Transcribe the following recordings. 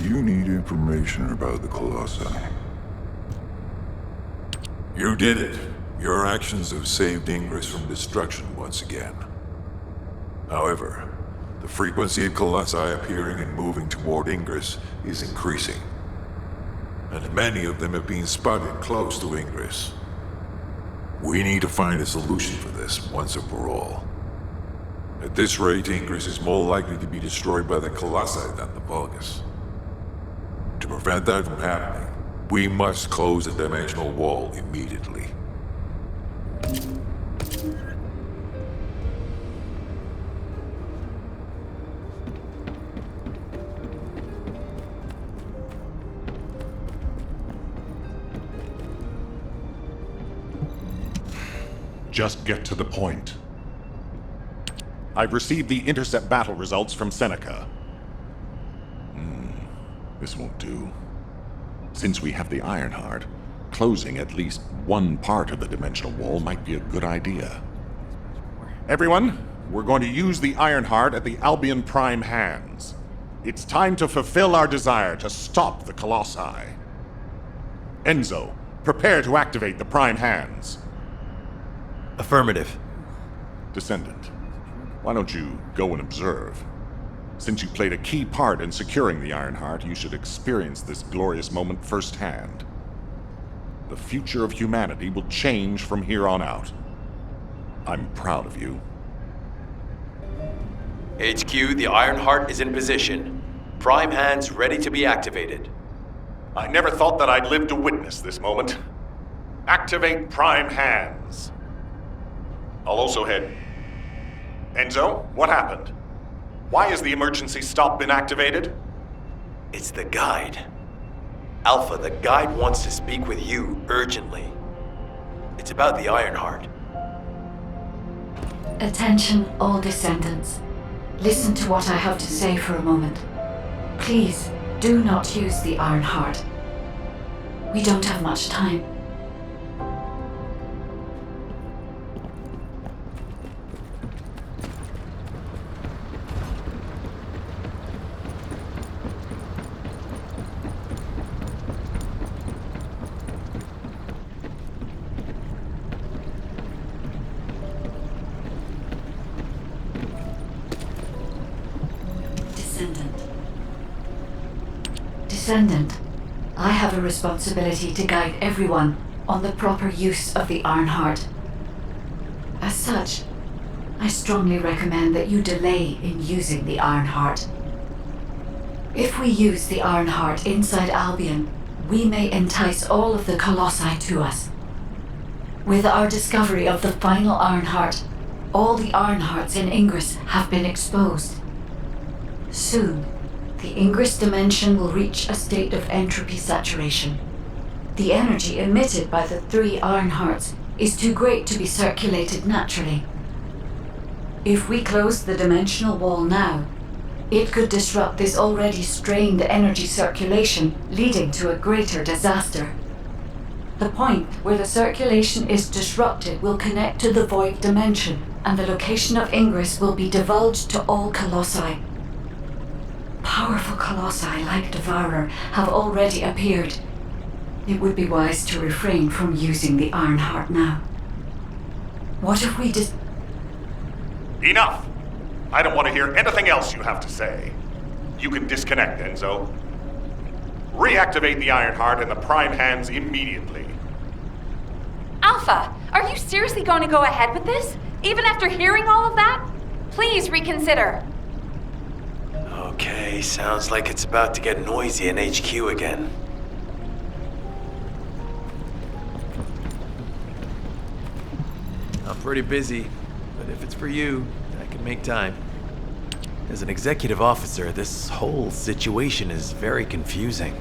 You need information about the Colossi. You did it. Your actions have saved Ingress from destruction once again. However, the frequency of Colossi appearing and moving toward Ingress is increasing. And many of them have been spotted close to Ingress. We need to find a solution for this once and for all. At this rate, Ingress is more likely to be destroyed by the Colossi than the Vulgus. To prevent that from happening, we must close the dimensional wall immediately. Just get to the point. I've received the intercept battle results from Seneca. This won't do. Since we have the Ironheart, closing at least one part of the dimensional wall might be a good idea. Everyone, we're going to use the Ironheart at the Albion Prime hands. It's time to fulfill our desire to stop the Colossi. Enzo, prepare to activate the Prime hands. Affirmative. Descendant, why don't you go and observe? Since you played a key part in securing the Ironheart, you should experience this glorious moment firsthand. The future of humanity will change from here on out. I'm proud of you. HQ, the Ironheart is in position. Prime hands ready to be activated. I never thought that I'd live to witness this moment. Activate Prime hands. I'll also head. Enzo, what happened? Why has the emergency stop been activated? It's the guide. Alpha, the guide wants to speak with you urgently. It's about the Ironheart. Attention, all descendants. Listen to what I have to say for a moment. Please, do not use the Ironheart. We don't have much time. Descendant, I have a responsibility to guide everyone on the proper use of the Ironheart. As such, I strongly recommend that you delay in using the Ironheart. If we use the Ironheart inside Albion, we may entice all of the Colossi to us. With our discovery of the final Ironheart, all the Ironhearts in Ingress have been exposed. Soon, the Ingress dimension will reach a state of entropy saturation. The energy emitted by the 3 Ironhearts is too great to be circulated naturally. If we close the dimensional wall now, it could disrupt this already strained energy circulation, leading to a greater disaster. The point where the circulation is disrupted will connect to the void dimension, and the location of Ingress will be divulged to all Colossi. Powerful Colossi like Devourer have already appeared. It would be wise to refrain from using the Ironheart now. What if we Enough! I don't want to hear anything else you have to say. You can disconnect, Enzo. Reactivate the Ironheart in the Prime hands immediately. Alpha, are you seriously going to go ahead with this? Even after hearing all of that? Please reconsider. Okay, sounds like it's about to get noisy in HQ again. I'm pretty busy, but if it's for you, I can make time. As an executive officer, this whole situation is very confusing.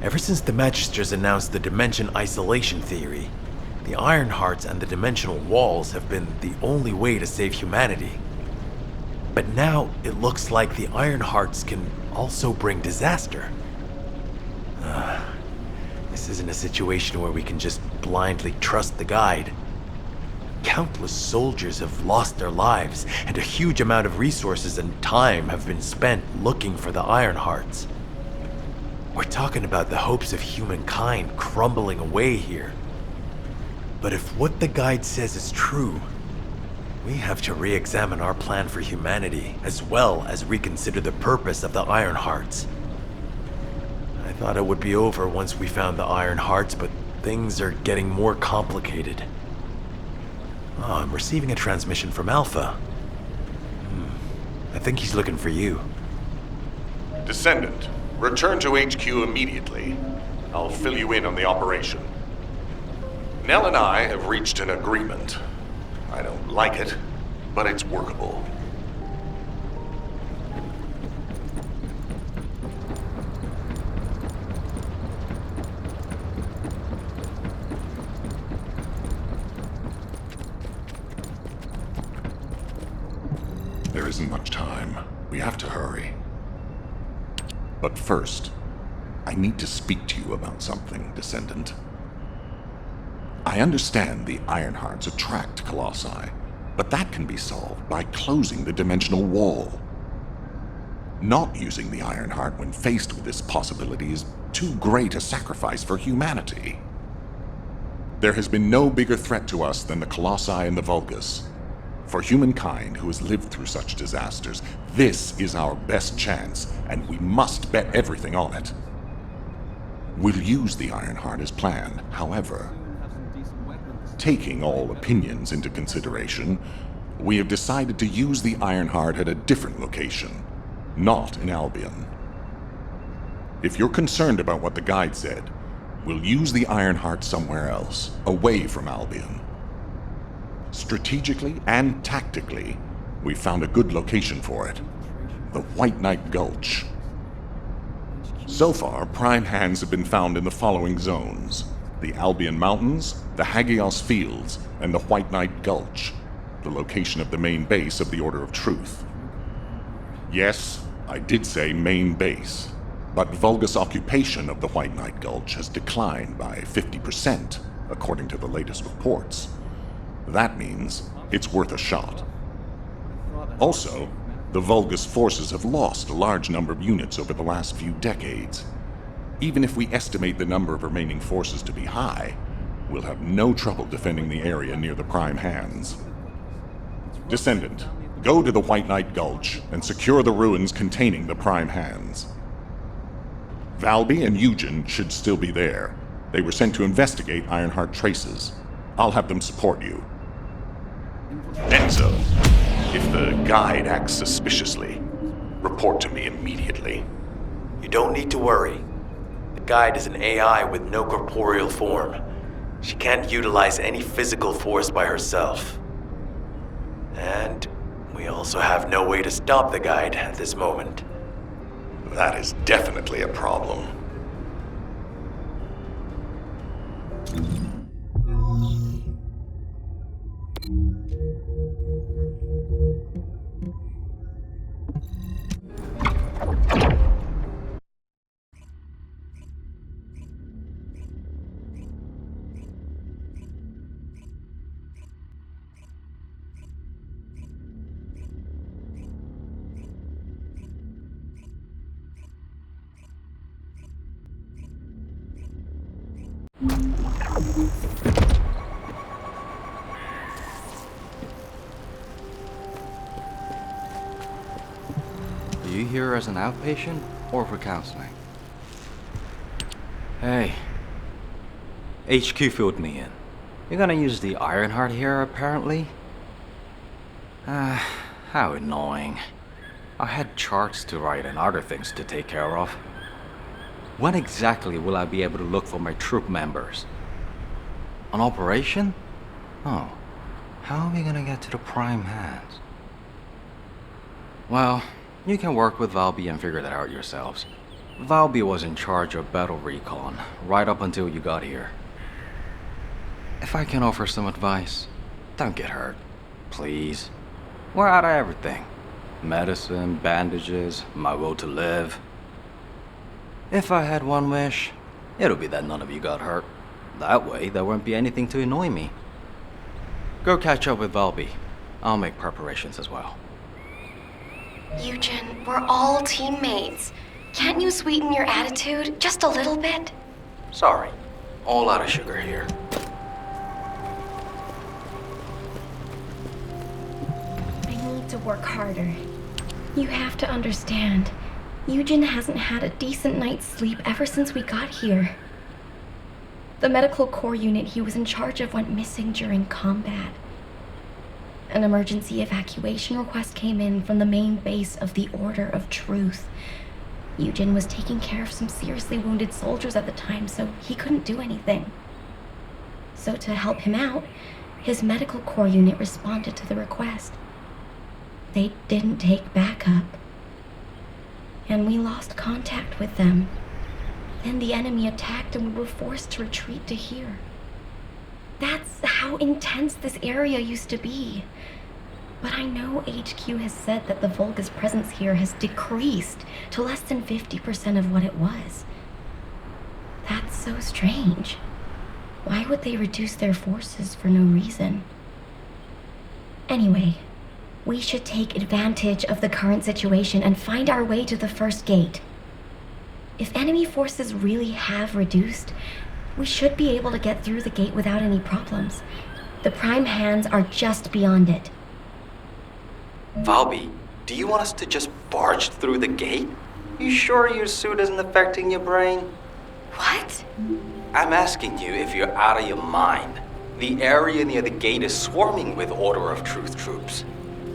Ever since the Magisters announced the dimension isolation theory, the Ironhearts and the dimensional walls have been the only way to save humanity. But now it looks like the Ironhearts can also bring disaster. This isn't a situation where we can just blindly trust the guide. Countless soldiers have lost their lives, and a huge amount of resources and time have been spent looking for the Ironhearts. We're talking about the hopes of humankind crumbling away here. But if what the guide says is true, we have to re-examine our plan for humanity, as well as reconsider the purpose of the Iron Hearts. I thought it would be over once we found the Iron Hearts, but things are getting more complicated. Oh, I'm receiving a transmission from Alpha. I think he's looking for you. Descendant, return to HQ immediately. I'll fill you in on the operation. Nell and I have reached an agreement. I don't like it, but it's workable. There isn't much time. We have to hurry. But first, I need to speak to you about something, Descendant. I understand the Ironhearts attract Colossi, but that can be solved by closing the dimensional wall. Not using the Ironheart when faced with this possibility is too great a sacrifice for humanity. There has been no bigger threat to us than the Colossi and the Vulgus. For humankind who has lived through such disasters, this is our best chance, and we must bet everything on it. We'll use the Ironheart as planned, however. Taking all opinions into consideration, we have decided to use the Ironheart at a different location, not in Albion. If you're concerned about what the guide said, we'll use the Ironheart somewhere else, away from Albion. Strategically and tactically, we found a good location for it. The White Knight Gulch. So far, prime hands have been found in the following zones: the Albion Mountains, the Hagios Fields, and the White Knight Gulch, the location of the main base of the Order of Truth. Yes, I did say main base, but Vulgus occupation of the White Knight Gulch has declined by 50%, according to the latest reports. That means it's worth a shot. Also, the Vulgus forces have lost a large number of units over the last few decades. Even if we estimate the number of remaining forces to be high, we'll have no trouble defending the area near the prime hands. Descendant, go to the White Knight Gulch and secure the ruins containing the prime hands. Valby and Eugen should still be there. They were sent to investigate Ironheart traces. I'll have them support you. Enzo, if the guide acts suspiciously, report to me immediately. You don't need to worry. The guide is an AI with no corporeal form. She can't utilize any physical force by herself. And we also have no way to stop the guide at this moment. That is definitely a problem. Are you here as an outpatient or for counseling? Hey. HQ filled me in. You're gonna use the Ironheart here, apparently? How annoying. I had charts to write and other things to take care of. When exactly will I be able to look for my troop members? An operation? Oh. How are we gonna get to the prime hands? Well, you can work with Valby and figure that out yourselves. Valby was in charge of battle recon, right up until you got here. If I can offer some advice, don't get hurt. Please. We're out of everything. Medicine, bandages, my will to live. If I had one wish, it'll be that none of you got hurt. That way, there won't be anything to annoy me. Go catch up with Valby. I'll make preparations as well. Eugen, we're all teammates. Can't you sweeten your attitude just a little bit? Sorry. All out of sugar here. I need to work harder. You have to understand, Eugen hasn't had a decent night's sleep ever since we got here. The medical corps unit he was in charge of went missing during combat. An emergency evacuation request came in from the main base of the Order of Truth. Eugen was taking care of some seriously wounded soldiers at the time, so he couldn't do anything. So to help him out, his medical corps unit responded to the request. They didn't take backup, and we lost contact with them. Then the enemy attacked and we were forced to retreat to here. That's how intense this area used to be. But I know HQ has said that the Volga's presence here has decreased to less than 50% of what it was. That's so strange. Why would they reduce their forces for no reason? Anyway, we should take advantage of the current situation and find our way to the first gate. If enemy forces really have reduced, we should be able to get through the gate without any problems. The prime hands are just beyond it. Valby, do you want us to just barge through the gate? You sure your suit isn't affecting your brain? What? I'm asking you if you're out of your mind. The area near the gate is swarming with Order of Truth troops.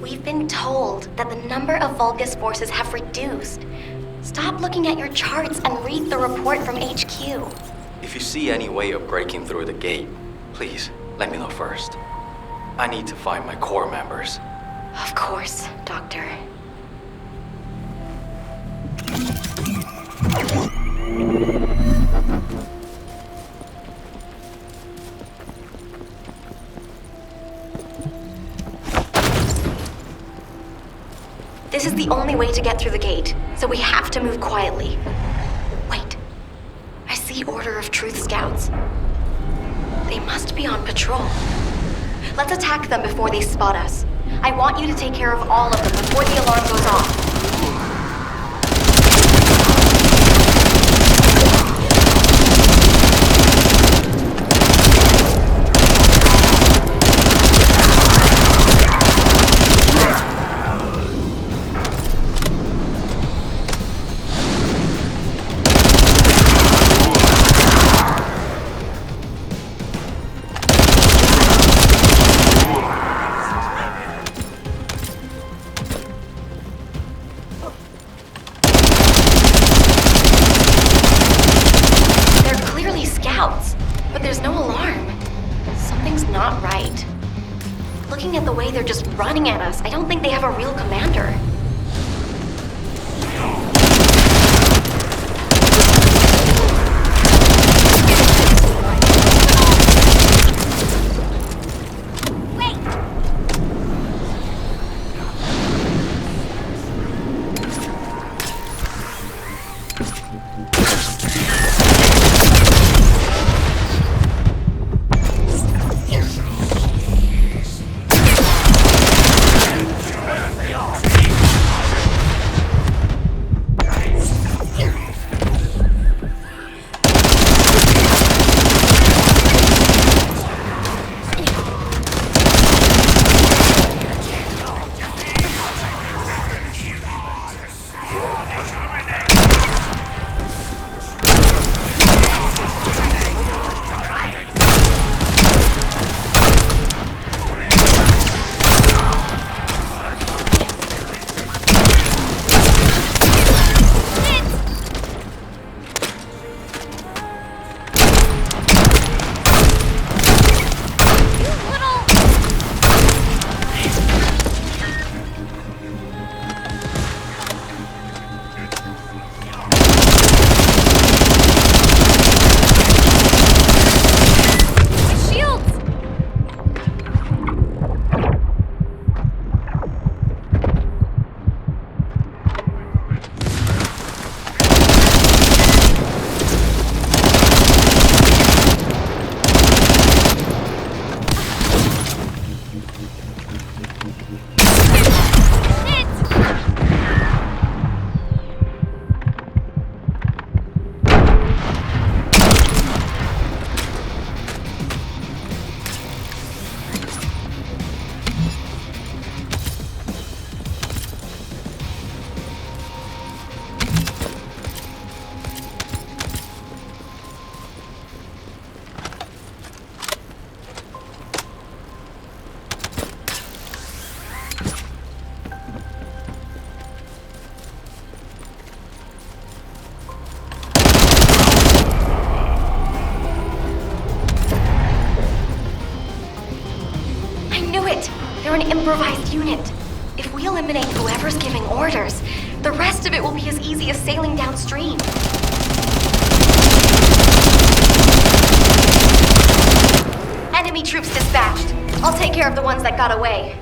We've been told that the number of Vulgus forces have reduced. Stop looking at your charts and read the report from HQ. If you see any way of breaking through the gate, please let me know first. I need to find my corps members. Of course, Doctor. This is the only way to get through the gate, so we have to move quietly. Wait. I see Order of Truth scouts. They must be on patrol. Let's attack them before they spot us. I want you to take care of all of them before the alarm goes off. But there's no alarm. Something's not right. Looking at the way they're just running at us, I don't think they have a real commander. You're an improvised unit. If we eliminate whoever's giving orders, the rest of it will be as easy as sailing downstream. Enemy troops dispatched. I'll take care of the ones that got away.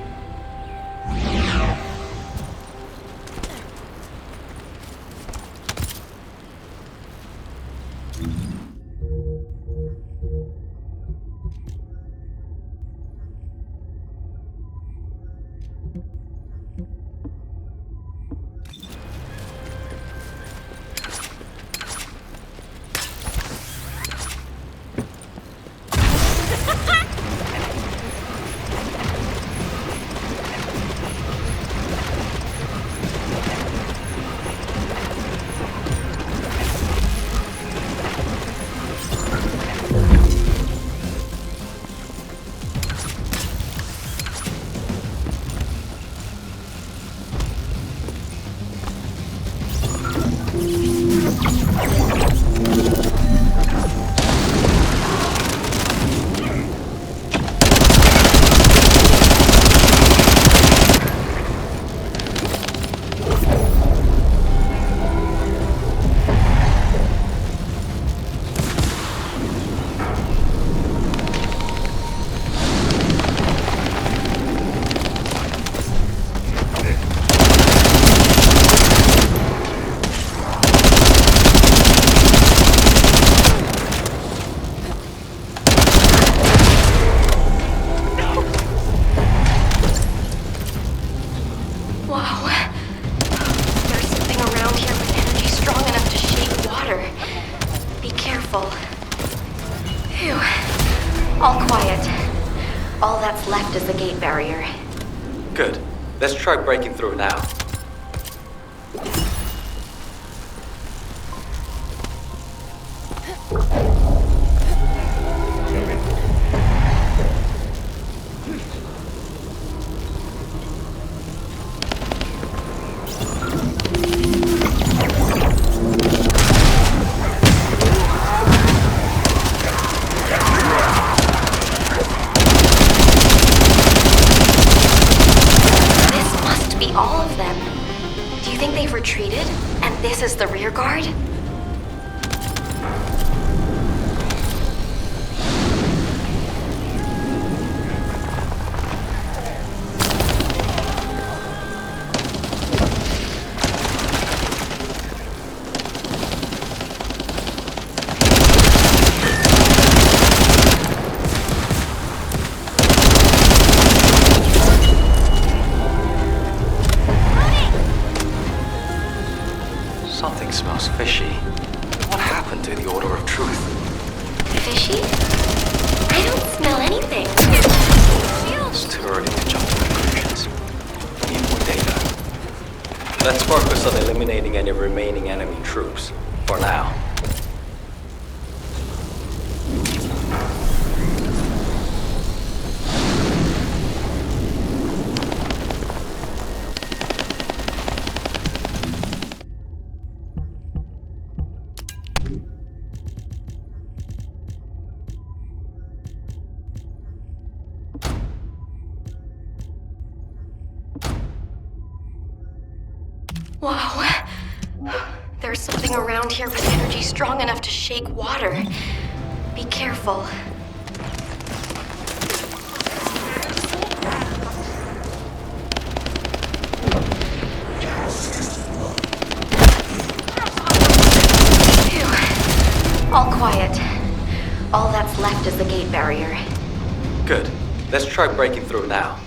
All quiet. All that's left is the gate barrier. Good. Let's try breaking through now. All of them. Do you think they've retreated? And this is the rear guard? Something smells fishy. What happened to the Order of Truth? Fishy? I don't smell anything. It's too early to jump to conclusions. We need more data. Let's focus on eliminating any remaining enemy troops. For now. Wow. There's something around here with energy strong enough to shake water. Be careful. Phew. All quiet. All that's left is the gate barrier. Good. Let's try breaking through now.